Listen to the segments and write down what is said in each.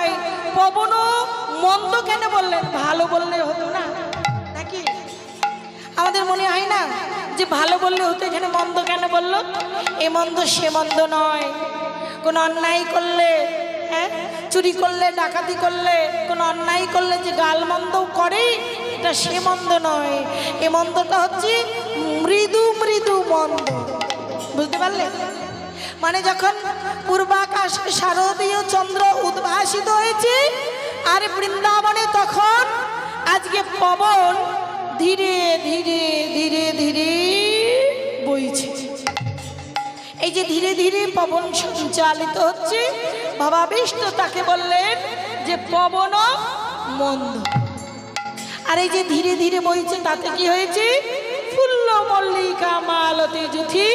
নয়, পবনও মন্দ কেন বললেন? ভালো বললে হতো না নাকি? আমাদের মনে হয় না যে ভালো বললে হতো, এখানে মন্দ কেন বলল? এ মন্দ সে মন্দ নয়। কোনো অন্যায় করলে, হ্যাঁ, চুরি করলে, ডাকাতি করলে, কোনো অন্যায় করলে যে গালমন্দ করে, এটা সে মন্দ নয়। এ মন্দটা হচ্ছে মৃদু মৃদু মন্দ। বুঝতে পারলে? মানে যখন পূর্বাকাশে শারদীয় চন্দ্র উদ্ভাসিত হয়েছে আর বৃন্দাবনে তখন আজকে পবন ধীরে ধীরে ধীরে ধীরে বইছে। এই যে ধীরে ধীরে পবন সঞ্চালিত হচ্ছে, বাবা বিষ্ণু তাকে বললেন যে পবন মন্দ। আর এই যে ধীরে ধীরে বইছে তাতে কি হয়েছে? ফুল্ল মল্লিকা মালতী যুথি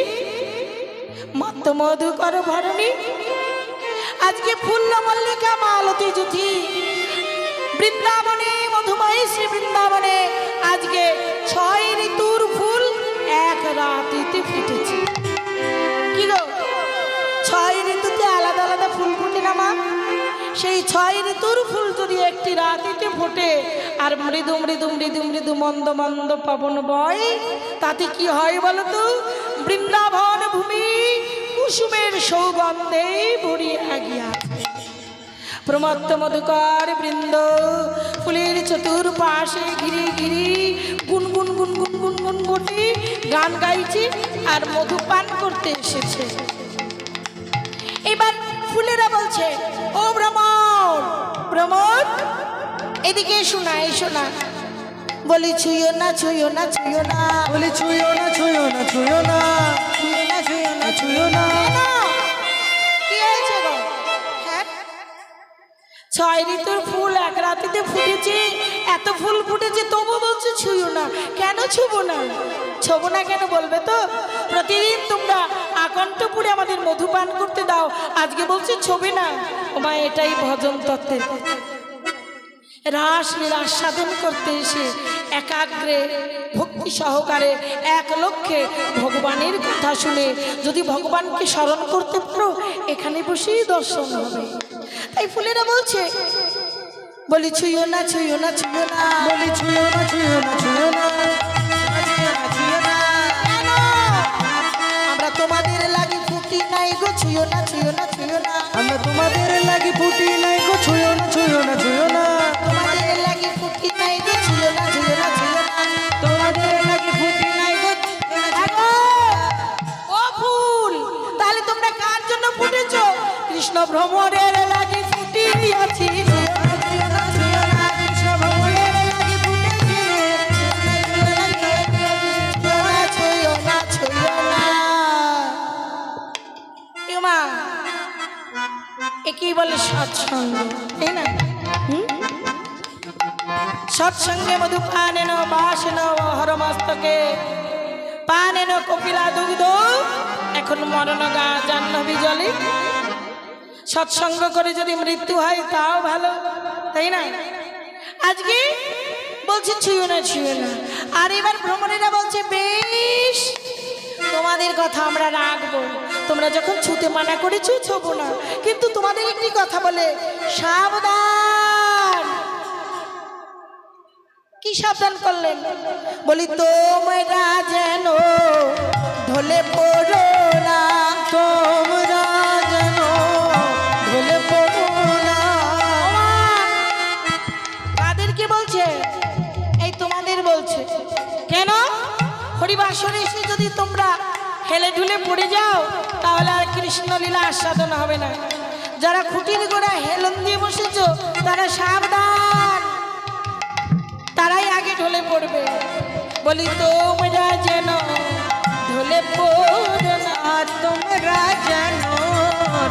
মত মধুকর ভরণী। আজকে ফুল্ল মল্লিকা মালতী যুথি বৃন্দাবনে, মধুময় শ্রী বৃন্দাবনে আজকে 6 ঋতুর ফুল এক রাতিতে ফুটেছে। কি গো, 6 ঋতুতে আলাদা আলাদা ফুল ফুটে না মা? সেই 6 ঋতুর ফুল যদি একটি রাতিতে ফোটে আর মৃদু মৃদু মৃদু মৃদু মন্দ মন্দ পবন বয়, তাতে কি হয় বলো তো? বৃন্দাবন ভূমি কুসুমের সৌগন্ধে ভরিয়া গিয়াছে। প্রমত্ত মধুকর বৃন্দ ফুলের চতুর্পাশে ঘিরে ঘিরে গুনগুন গুনগুন গুনগুন করে গান গাইছে আর মধু পান করতে এসেছে। এবার ফুলেরা বলছে, ও ভ্রমর ভ্রমর, এদিকে শোনা, এই শোনা। বলি ছুঁয়ো না ছুঁয়ো না ছুঁয়ো না, বলি ছুঁয়ো না ছুঁয়ো না ছুঁয়ো না, ছুঁয়ো না ছুঁয়ো না ছুঁয়ো না। কি হয়েছে গো? হ্যাঁ, 6 ঋতুর ফুল এক রাতিতে ফুটেছে, এত ফুল ফুটেছে, তবু বলছো ছুঁয়ো না। কেন ছুবো না? ছবো না কেন বলবে তো? প্রতিদিন তোমরা আকণ্ঠপুরে আমাদের মধুপান করতে দাও, আজকে বলছে ছবি না। ওমা, এটাই ভজন তত্ত্বের রাস লীলা সাধন করতে এসে একাগ্রে ভক্তি সহকারে এক লক্ষ্যে ভগবানের কথা শুনে যদি ভগবানকে স্মরণ করতে পারো, এখানে বসেই দর্শন হবে। তাই ফুলেরা বলছে, বলি ছুঁয়ো না ছুঁয়ো না ছুঁয়ো না, বলি ছুঁয়ো না ছুঁয়ো না ছুঁয়ো না, ছুঁয়ো না। কেন? আমরা তোমাদের লাগি ফুটি নাই গো, ছুঁয়ো না ছুঁয়ো না ছুঁয়ো না। আমরা তোমাদের লাগি ফুটি নাই গো, ছুঁয়ো না ছুঁয়ো না ছুঁয়ো না। তোমাদের লাগি ফুটি নাই গো, ছুঁয়ো না ছুঁয়ো না ছুঁয়ো না। তোমাদের লাগি ফুটি নাই গো। দেখো, ও ফুল, তাহলে তোমরা কার জন্য ফুটেছো? কৃষ্ণ ভ্রমরের লাগি ফুটিয়াছি। কৃষ্ণ ভগবানের লাগি ফুটেছি। ছুঁয়ো না ছুঁয়ো না। এ মা, একেই বলে সৎসঙ্গ, তাই না? সৎসঙ্গে মধুপানেন বাসেন হরমস্তকে পানেন কপিলা দুগ্ধ এখন মরণ গা জাহ্নবী জলে। সৎসঙ্গ করে যদি মৃত্যু হয় তাও ভালো, তাই না? আজকে বলছে ছুঁয়ো না ছুঁয়ো না। আর এবার ভ্রমণেরা বলছে, বেশ, তোমাদের কথা আমরা রাখবো, তোমরা যখন ছুতে মানা করেছো ছবো না, কিন্তু তোমাদের একটি কথা বলে, সাবধান। কি সাবধান করলেন? বলি তোমরা যেন ঢলে পড়ো না, তোমরা যেন ঢলে পড়ো না। কাদেরকে বলছে? এই তোমাদের বলছে। কেন? হরিবাসরে এসে যদি তোমরা হেলে ঢুলে পড়ে যাও, তাহলে আর কৃষ্ণলীলা আস্বাদন হবে না। যারা খুঁটির গোড়া হেলন দিয়ে বসেছো, তারা সাবধান, তারাই আগে ঢলে পড়বে। বলি তোমরা যেন ঢলে পড়ো না, তোমরা যেন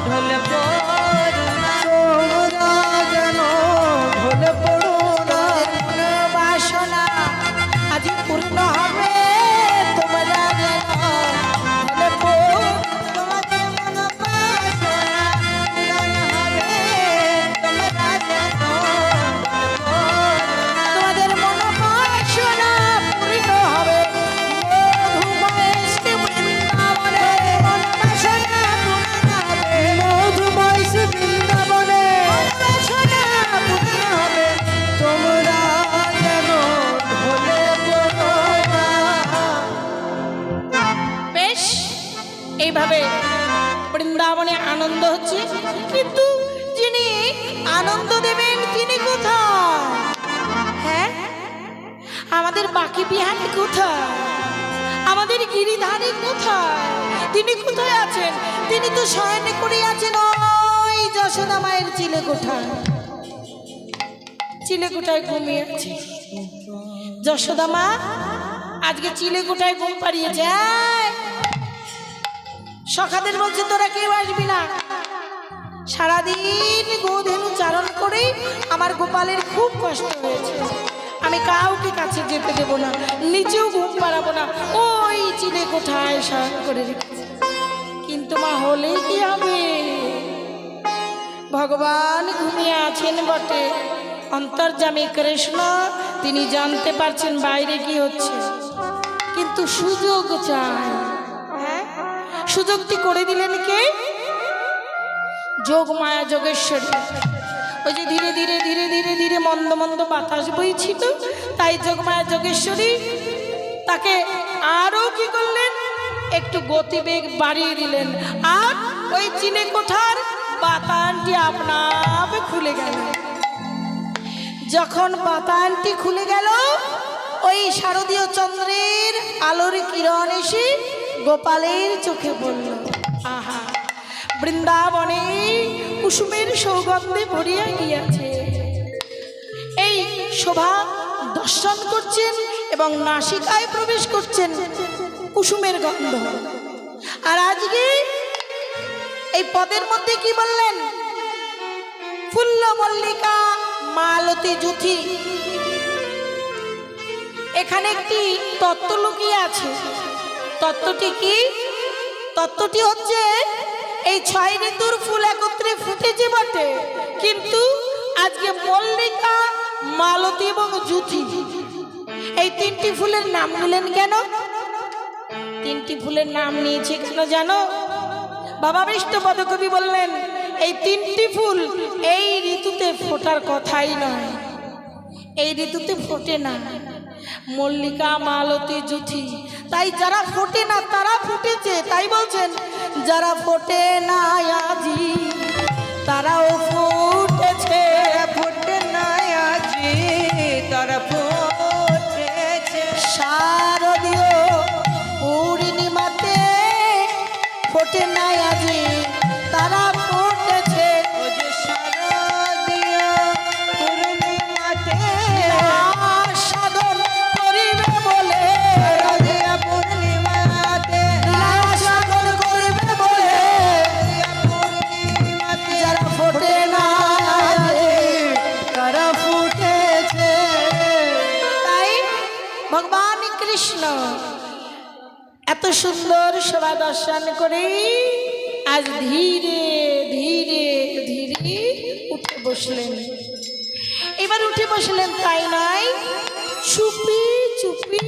ঢলে পড়ো না। তোমরা যেন ঢলে পড়ো না। তোমাদের বাসনা আজ পূর্ণ হবে, তোমরা যেন ঢলে পড়ো। তোমাদের মনোবাসনা পূরণ হবে। তোমরা যেন ঢলে পড়ো না। তোমাদের মনোবাসনা পূর্ণ হবে, মধুময় শ্রী বৃন্দাবনে মনোবাসনা পূরণ হবে। মধুময় আমাদের বাকি বিহারি কোথায়? আমাদের গিরিধারী কোথায়? তিনি কোথায় আছেন? তিনি তো শয়নে করে আছেন ওই যশোদা মায়ের চিলেকোঠায়। চিলেকোঠায় ঘুমিয়ে আছে যশোদা মা। আজকে চিলেকোঠায় ঘুম পাড়িয়ে যায়। সখাদের বলছে তোরা কেউ আসবি না। সারাদিন গোধেনু চারণ করে আমার গোপালের খুব কষ্ট হয়েছে। আমি কাউকে কাছে যেতে দেব না, নিচেও ঘুম পাড়াবো না, ওই চিলেকোঠায় শয়ন করে রেখেছে। কিন্তু মা হলে কি হবে? ভগবান ঘুমিয়ে আছেন বটে, অন্তর্যামী কৃষ্ণ তিনি জানতে পারছেন বাইরে কি হচ্ছে, কিন্তু সুযোগ চায়। হ্যাঁ, সুযোগটি করে দিলেন কে? যোগমায়া যোগেশ্বরী। ওই যে ধীরে ধীরে ধীরে ধীরে ধীরে মন্দ মন্দ বাতাস বইছিল, তাই যোগমায়া যোগেশ্বরী তাকে আরো কি করলেন, একটু গতিবেগ বাড়িয়ে দিলেন। আর ওই চিলেকোঠার বাতানটি আপনাপ খুলে গেল। যখন বাতানটি খুলে গেল, ওই শারদীয় চন্দ্রের আলোর কিরণ এসে গোপালের চোখে পড়ল। আহা, বৃন্দাবনে কুসুমের সৌগন্ধে ভরিয়া গিয়াছে। এই শোভা দর্শন করছেন এবং নাসিকায় প্রবেশ করছেন কুসুমের গন্ধ। আর আজকে এই পদের মধ্যে কি বললেন? ফুল্ল মল্লিকা মালতী জুথি। এখানে একটি তত্ত্ব লুকিয়ে আছে। তত্ত্বটি কি? তত্ত্বটি হচ্ছে এই 6 ঋতুর ফুল একত্রে ফুটেছে বটে, কিন্তু আজকে মল্লিকা, মালতী এবং জুথি এই 3টি ফুলের নাম নিলেন কেন? 3টি ফুলের নাম নিয়েছে কেন জানো? বাবা বিষ্ণুপদ কবি বললেন এই 3টি ফুল এই ঋতুতে ফোটার কথাই নয়, এই ঋতুতে ফোটে না। মল্লিকা, মালতী, জুথি, তাই যারা ফোটে না তারা ফুটেছে। তাই বলছেন যারা ফোটে না আজি তারাও ফুটেছে। ফোটে না আজি তারা ফুটেছে। শারদীয় পূর্ণিমাতে ফোটে না আজি তারা ফুটেছে। ও যে শারদীয় পূর্ণিমাতে সাধন করিবে বলে, শারদীয় পূর্ণিমাতে সাধন করিবে বলে পূর্ণিমাতে যারা ফোটে না তারা ফুটেছে। তাই ভগবান কৃষ্ণ এত সুন্দর শোভা দর্শন করে আজ ধীরে ধীরে ধীরে উঠে বসলেন। এবার উঠে বসলেন তাই নয়, চুপি চুপি,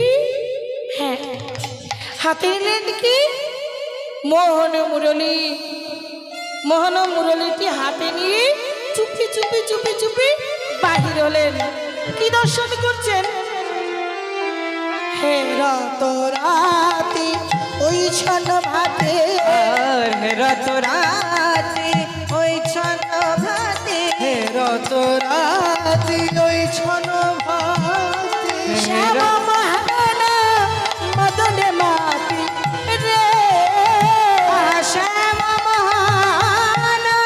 হ্যাঁ, হাতে নিলেন কি? মোহন মুরলী। মোহন মুরলীটি হাতে নিয়ে চুপি চুপি চুপি চুপি বাহির হলেন। কি দর্শন করছেন? হে রাত রাতি ওই ছন ভাতে, আর রত রাতি ওই ছন ভাতে, রত রাতি ওই ছন ভাতে, শ্যামা মহানা মদনে মাতি রে, শ্যামা মহানা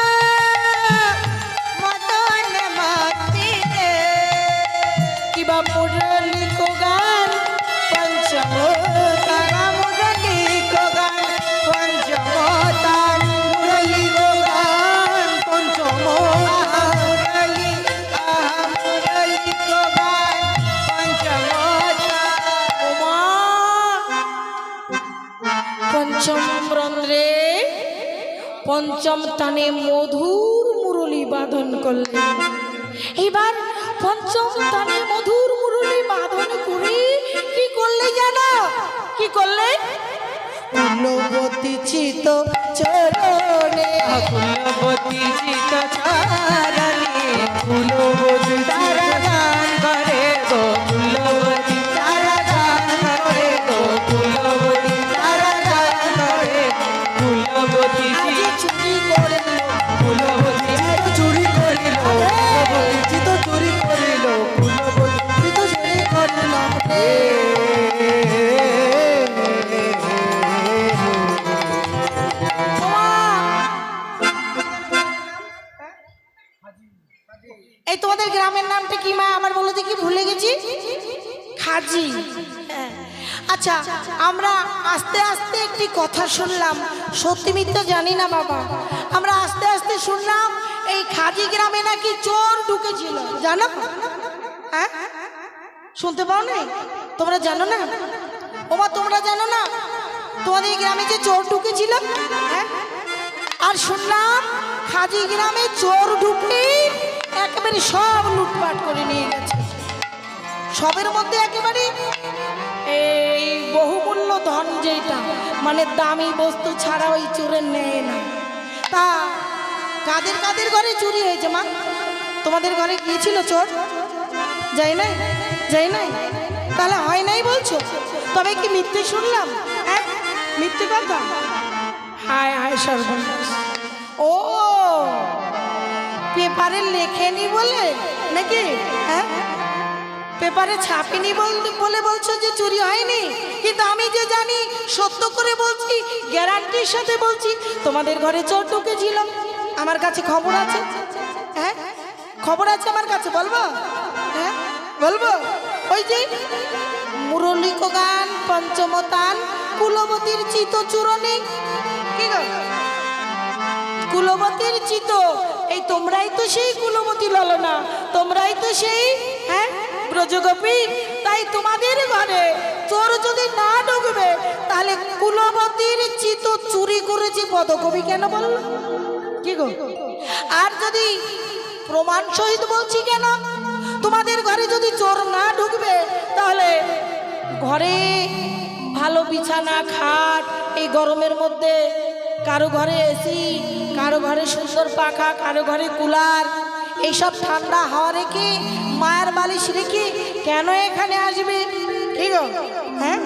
মদন মাতি রে, কিবা মুরলী কো গান পঞ্চম তারা মুরলী কো গান পঞ্চম তার, মুরলী কো গান পঞ্চম মুরলী, মুরলী কো গান পঞ্চম তার। ওমা পঞ্চম রন্ধ্রে পঞ্চম টানে মধুর মুরলী বাদন করলেন। এবার পঞ্চম টানে মধুর মুরলী বাদন করে কি করলে জানো? কি করলে? কুলবতী চিত চরণে, কুলবতী চিত চরণে, কুলবতী তারা গান করে গো, কুলবতী তারা গান করে গো, কুলবতী তারা গান করে, কুলবতী আজি চুরি করল, কুলবতী চুরি করিল, কুলবতী চিত চুরি করিল, কুলবতী চিত চুরি করিল রে। এই তোমাদের গ্রামের নামটা কি মা? আমার বলো দেখি, ভুলে গেছি। খাজি। হ্যাঁ। আচ্ছা, আমরা আস্তে আস্তে একটি কথা শুনলাম, সত্যি মিথ্যা জানি না বাবা, আমরা আস্তে আস্তে শুনলাম এই খাজি গ্রামে নাকি চোর ঢুকেছিল, জানো? হ্যাঁ, শুনতে পাও না? তোমরা জানো না? ওমা, তোমরা জানো না তোমাদের গ্রামে যে চোর ঢুকেছিল? হ্যাঁ, আর শুনলাম খাজি গ্রামে চোর ঢুকলে একেবারে সব লুটপাট করে নিয়ে গেছে। সবের মধ্যে একেবারে এই বহুমূল্য ধন, যেটা মানে দামি বস্তু ছাড়া ওই চোরের নেয় না। তা কাদের কাদের ঘরে চুরি হয়েছে মা? তোমাদের ঘরে গিয়েছিল চোর? যাই নাই? যাই নাই? তাহলে হয় নাই বলছো? তবে কি মিথ্যে শুনলাম? হ্যাঁ, মিথ্যে কথা। হায় হায় সর্বনাশ। ও পেপারে লেখেনি বলে নাকি? হ্যাঁ, পেপারে ছাপেনি বলে বলছো যে চুরি হয়নি, কিন্তু আমি যে জানি, সত্য করে বলছি, গ্যারান্টির সাথে বলছি, তোমাদের ঘরে চোর ঢুকেছিল। আমার কাছে খবর আছে। হ্যাঁ, খবর আছে আমার কাছে, বলবো? হ্যাঁ বলবো। ওই যে মুরলিক গান পঞ্চমতান কুলবতীর চিত চূরণী, কি গো? কুলবতীর চিত, এই তোমরাই তো সেই কুলবতী ললনা, তোমরাই তো সেই হ্যাঁ ব্রজগোপী। তাই তোমাদের ঘরে চোর যদি না ঢুকবে, তাহলে কুলবতীর চিত চুরি করেছে পদকবি কেন বলল? কি গো? আর যদি প্রমাণ সহিত বলছি কেন, তোমাদের ঘরে যদি চোর না ঢুকবে, তাহলে ঘরে ভালো বিছানা খাট, এই গরমের মধ্যে কারো ঘরে এসি, কারো ঘরে সুন্দর পাখা, কারো ঘরে কুলার, এইসব ঠান্ডা হাওয়া রেখে, মায়ের বালিশ রেখে কেন এখানে আসবে? কি গো? হ্যাঁ,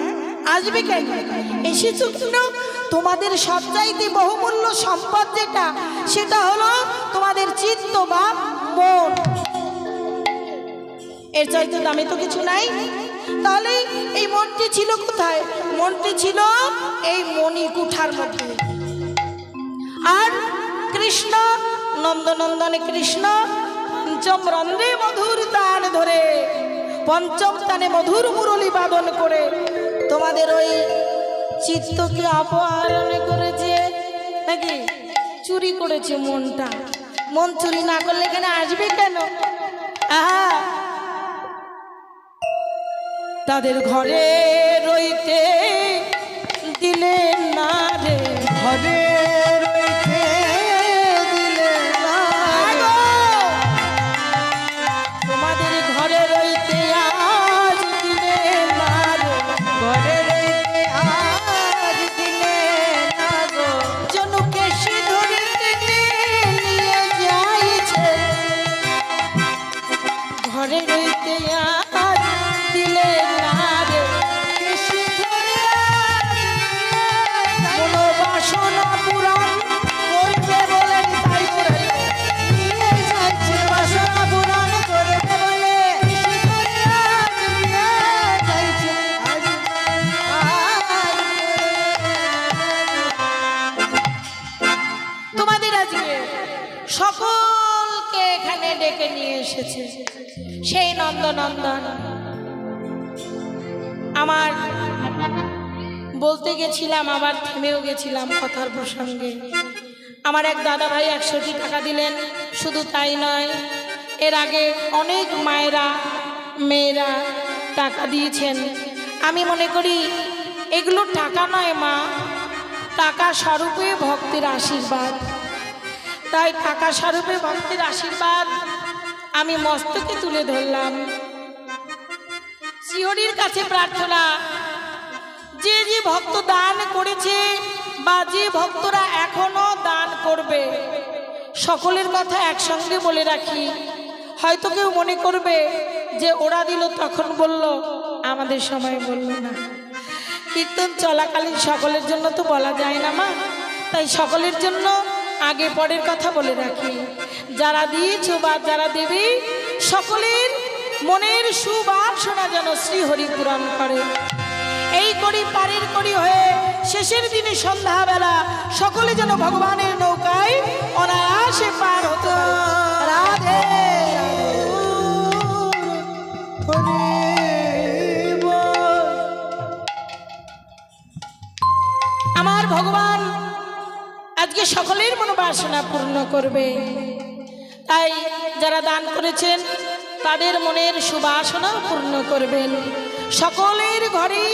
আসবে কেন? এসেছো কেন? তোমাদের সবচাইতে বহুমূল্য সম্পদ যেটা, সেটা হলো তোমাদের চিত্ত বা মন। এর চাইতে দামি তো কিছু নাই। তাহলে এই মনটি ছিল কোথায়? মনটি ছিল এই মণিকুঠার মধ্যে। আর কৃষ্ণ নন্দনন্দনে কৃষ্ণ পঞ্চম রন্ধ্রে মধুর তান ধরে, পঞ্চম তানে মধুর মুরলী বাদন করে তোমাদের ওই চিত্তকে অপহরণ করেছে নাকি? চুরি করেছে মনটা। মন চুরি না করলে এখানে আসবে কেন? আহা, তাদের ঘরে রইতে দিলেন না রে, ঘরে রইতে দিলে না গো। তোমাদের ঘরে রইতে আজ দিলেন না রে, ঘরে রইতে আজ দিলে না গো। জনুকে সিঁদুরিতে নিয়ে যাইছে, ঘরে রইতে আজ দিলেন না রে। মনোবাসনা পুরাণ করবে বলে তাই করে নিয়ে যাচ্ছে বাসনা পুরাণ করবে বলে, নিয়ে যাইছে আজ তোমাদের আজকে সকলকে এখানে ডেকে নিয়ে এসেছে সেই নন্দনন্দন। আমার বলতে গেছিলাম, আবার থেমেও গেছিলাম কথার প্রসঙ্গে। আমার এক দাদা ভাই 100টি টাকা দিলেন। শুধু তাই নয়, এর আগে অনেক মায়েরা মেয়েরা টাকা দিয়েছেন। আমি মনে করি এগুলো টাকা নয় মা, টাকা স্বরূপে ভক্তের আশীর্বাদ। তাই টাকা স্বরূপে ভক্তের আশীর্বাদ আমি মস্তকে তুলে ধরলাম। শ্রীহরির কাছে প্রার্থনা, যে যে ভক্ত দান করেছে বা যে ভক্তরা এখনো দান করবে, সকলের কথা একসঙ্গে বলে রাখি। হয়তো কেউ মনে করবে যে ওরা দিল তখন বলল, আমাদের সময় বলল না। কীর্তন চলাকালীন সকলের জন্য তো বলা যায় না মা, তাই সকলের জন্য আগে পরের কথা বলে রাখি। যারা দিয়েছ বা যারা দেবে, সকলের মনের সুবাসনা যেন শ্রীহরি পূরণ করে। এই করি পারের করি হয়ে শেষের দিনে সন্ধ্যাবেলা সকলে যেন ভগবানের নৌকায় অনায়াসে পার হতে পারে। রাধে। সকলের মনোবাসনা পূর্ণ করবে। তাই যারা দান করেছেন তাদের মনের সুবাসনা পূর্ণ করবেন। সকলের ঘরে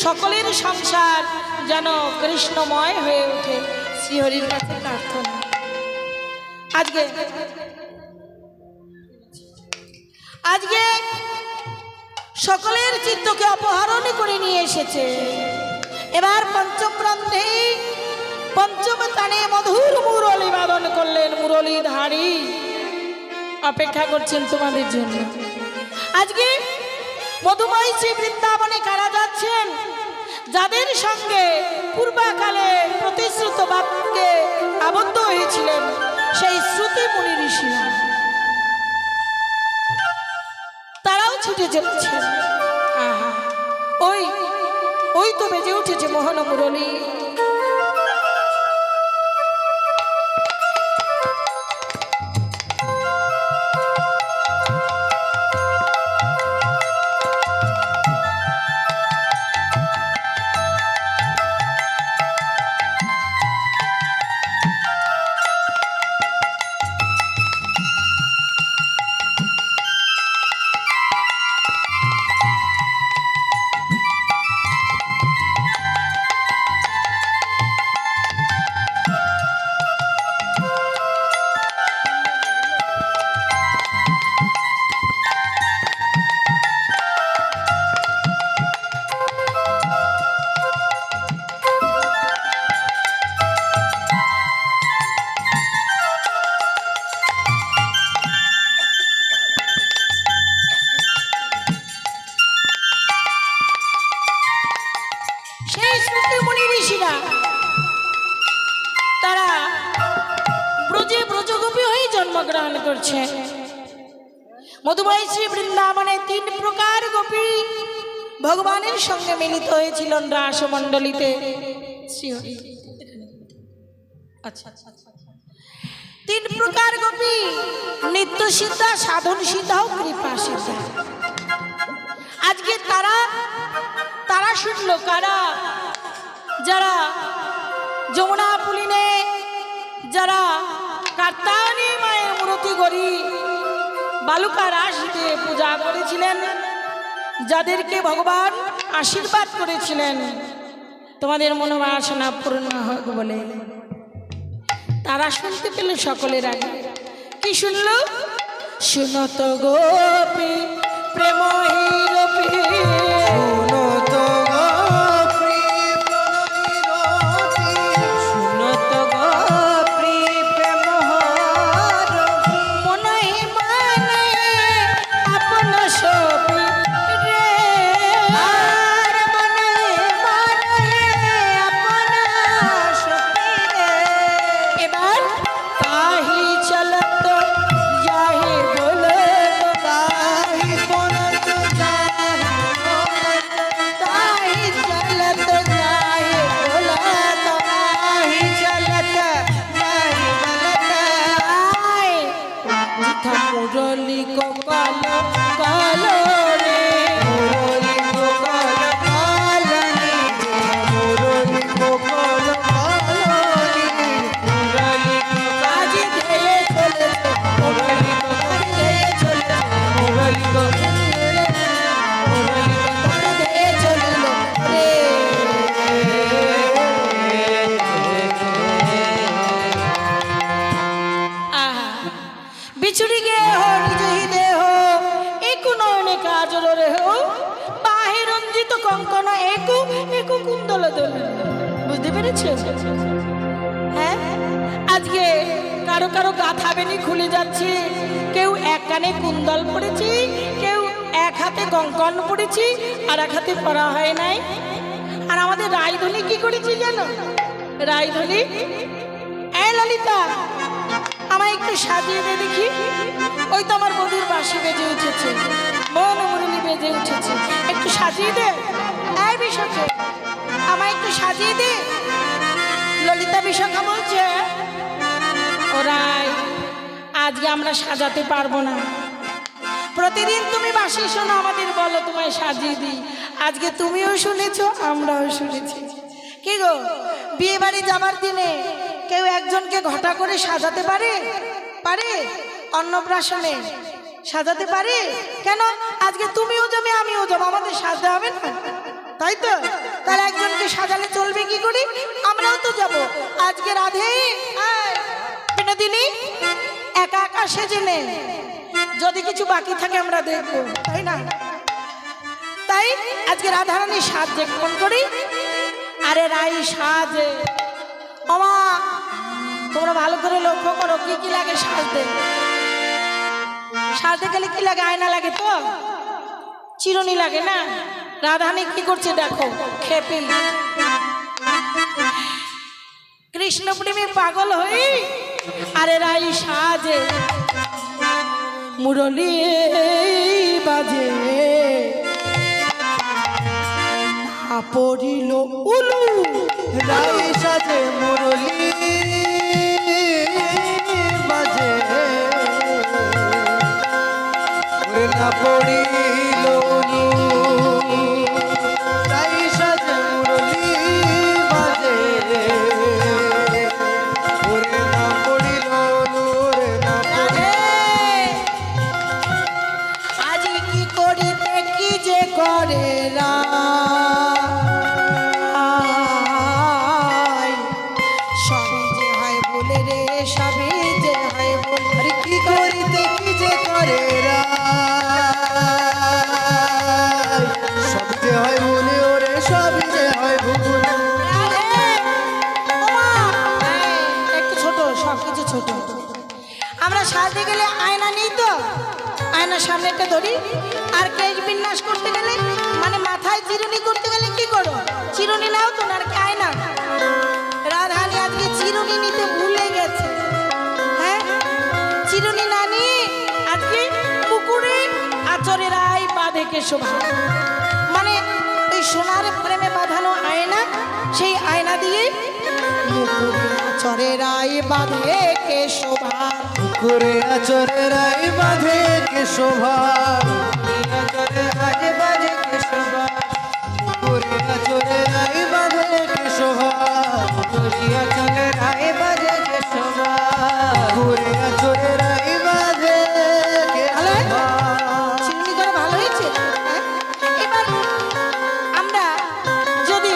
সকলের সংসার যেন কৃষ্ণময় হয়ে ওঠে, শ্রীহরির কাছে প্রার্থনা। আজকে সকলের চিত্তকে অপহরণ করে নিয়ে এসেছে। এবার পঞ্চম ব্রন্ধে পঞ্চম তানে মধুর মুরলী বাদন করলেন। মুরলীধারী অপেক্ষা করছেন তোমাদের জন্য। আজকে মধুময় শ্রী বৃন্দাবনে কারা যাচ্ছেন? যাদের সঙ্গে পূর্বাকালে প্রতিশ্রুত বাক্যে আবদ্ধ হয়েছিলেন সেই শ্রুতি মুনি ঋষিরা, তারাও ছুটে চলেছেন। আহা, ওই তো বেজে উঠেছে মোহন মুরলী। তারা ব্রজে ব্রজগোপী হয়ে জন্মগ্রহণ করছে। মধুময় শ্রী বৃন্দাবনে 3 প্রকার গোপী ভগবানের সঙ্গে মিলিত হয়েছিলেন রাসমণ্ডলীতে। আচ্ছা, 3 প্রকার গোপী, নিত্য সিদ্ধা, সাধন সিদ্ধা ও কৃপা সিদ্ধা। আজকে তারা শুনলো কারা? যারা যমুনা পুলিনে, যারা কাত্যায়নী মায়ের মূর্তি গড়ি বালুকা রাস দিয়ে পূজা করেছিলেন, যাদেরকে ভগবান আশীর্বাদ করেছিলেন তোমাদের মনোবাসনা পূর্ণ হোক বলে, তারা শুনতে পেল সকলের আগে। কি শুনলো? শুনত গোপী প্রেম গোপী, মুরলী কপাল কালো রে, মুরলী কপাল কালো রে, মুরলী কপাল কালো রে, মুরলী আজ ধেয়ে চলেছে, মুরলী কপাল ধেয়ে চলেছে, মুরলী কপাল ধেয়ে চলল রে। বিছুড়ি গে হো নিজ দেহ একু নয়নে কাজল রে হো, বাহে রঞ্জিত কঙ্কন একু একু কুন্দল দোল। বুঝতে পেরেছ? হ্যাঁ, আজকে কারো কারো গাথা বেনি খুলে যাচ্ছে, কেউ এক কানে কুন্দল পড়েছি, কেউ এক হাতে কঙ্কন পড়েছি, আর এক হাতে পরা হয় নাই। আর আমাদের রায়ধনী কি করেছি জানো? রায়ধনী, এই ললিতা আমায় একটু সাজিয়ে দে দেখি। ওই তো আমার বধুর বাঁশি বেজে উঠেছে, মন মুরলি বেজে উঠেছে, একটু সাজিয়ে দে। এই বিশাখা আমায় একটু সাজিয়ে দে। ললিতা বিশাখা বলছে, ওরাই আজকে আমরা সাজাতে পারবো না। প্রতিদিন তুমি বাঁশি শোনো, আমাদের বলো তোমায় সাজিয়ে দিই। আজকে তুমিও শুনেছো, আমরাও শুনেছি। কি গো, বিয়ে বাড়ি যাবার দিনে কেউ একজনকে ঘটা করে সাজাতে পারে? পারে? অন্নপ্রাশনে সাজাতে পারে? কেন? আজকে তুমিও যাবে, আমিও যাবো, আমাদের সাজতে হবে না, তাই তো? তাহলে একজনকে সাজালে চলবে কি করে? আমরাও তো যাব। আজকে রাধে বিনোদিনী একা একা সেজে নে, যদি কিছু বাকি থাকে আমরা দেখবো, তাই না? তাই আজকে রাধারানী সাজে কেমন করি? আরে রাই সাজে মামা, তোমরা ভালো করে লক্ষ্য করো কি কি লাগে সাজতে। সাজতে গেলে কি লাগে? আয়না লাগে তো, চিরুনি লাগে না? রাধারানী কি করছে দেখো, খেপি কৃষ্ণ প্রেমে পাগল হই। আরে রাই সাজে মুরলি বাজে পড়িল উলু। রাই সাজে মুরলি বাজে ওরে না পড়িল উলু। রাই সাজে মুরলি বাজে ওরে না পড়িল উলু, ওরে না রাধে আজ কি করিতে কি যে করে রাই, সবই যে হয় বলে রে, সবই যে হয় বলে। আরে কি করিতে কি যে করে রাই, সব যে হয় ভুলে ওরে সবই যে হয় ভুল। রাধে ওমা, একটু ছোট, সবকিছু ছোট। আমরা সাজতে গেলে আয়না নেই তো, আয়নার সামনে একটা ধরি। আর কেশ বিন্যাস করতে গেলে মানে মাথায় চিরুনি করতে গেলে কি করো? চিরুনি নাও তো না, আর কি আয়না? রাধারানী আজকে চিরুনি নিতে ভুলে গেছে। হ্যাঁ, চিরুনি না নিয়ে আজকে পুকুরে আচরের আই বাঁধে কেশভা, মানে ওই সোনার প্রেমে বাঁধানো আয়না, সেই আয়না দিয়ে মুকুরে আচরের আই বাঁধে কেশভা। করে আচরে রাই বাঁধে কে শোভা, আচরে রাই বাঁধে কে শোভা, করে আচরে রাই বাঁধে কে শোভা, আচরে রাই বাঁধে কে শোভা, করে আচরে রাই বাঁধে কে শোভা। চিরুনি করা ভালো হয়েছে। হ্যাঁ? এবার আমরা যদি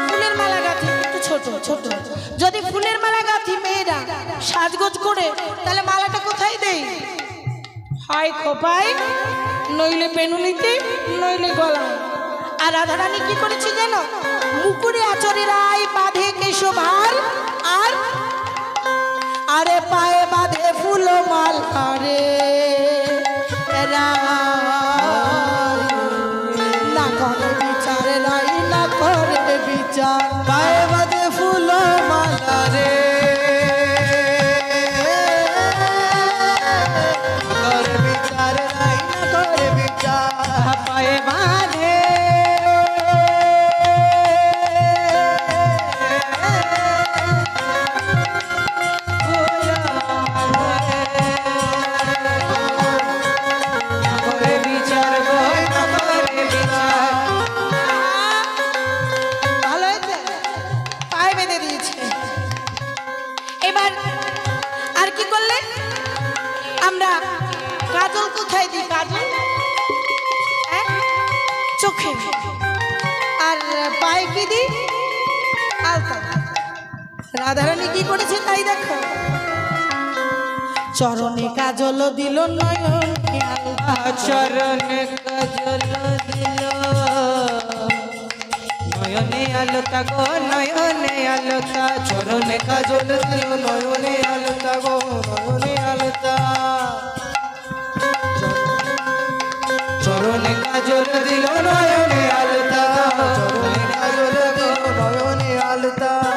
ফুলের মালা গাঁথি, একটু ছোট ছোট, যদি ফুলের মালা গাঁথি মেয়েরা সাজগোজ করে, তাহলে মালাটা কোথায় দেই? হয় খোপায়, নইলে পেনুলিতে, নইলে গলায়। আর রাধারানী কি করেছে জানো? মুকুরে আচরে রাই বাঁধে কেশভার, আর আরে পায়ে বাঁধে ফুল মাল। আরে না করে বিচার রাই, না করে বিচার। পায়ে বাঁধে ফুল মালা রে, করে বিচার রাই না করে বিচার। পায়ে বাঁধে করে বিচার গো, না করে বিচার। ভালো হয়েছে, পায়ে বেঁধে দিয়েছে। এবার আর কি করলে? আমরা কাজল কোথায় দিই? কাজল হ্যাঁ, চোখে। আর পায়ে কি দিই? আলতা। রাধারানী কি করেছে তাই দেখো, চরণে কাজল দিল, নয়নে আলতা। চরণে কাজল দিল, নয়নে আলতা গো, নয়নে আলতা। চরণে কাজল দিল, নয়নে আলতা গো, নয়নে আলতা। চরণে কাজল দিল, নয়নে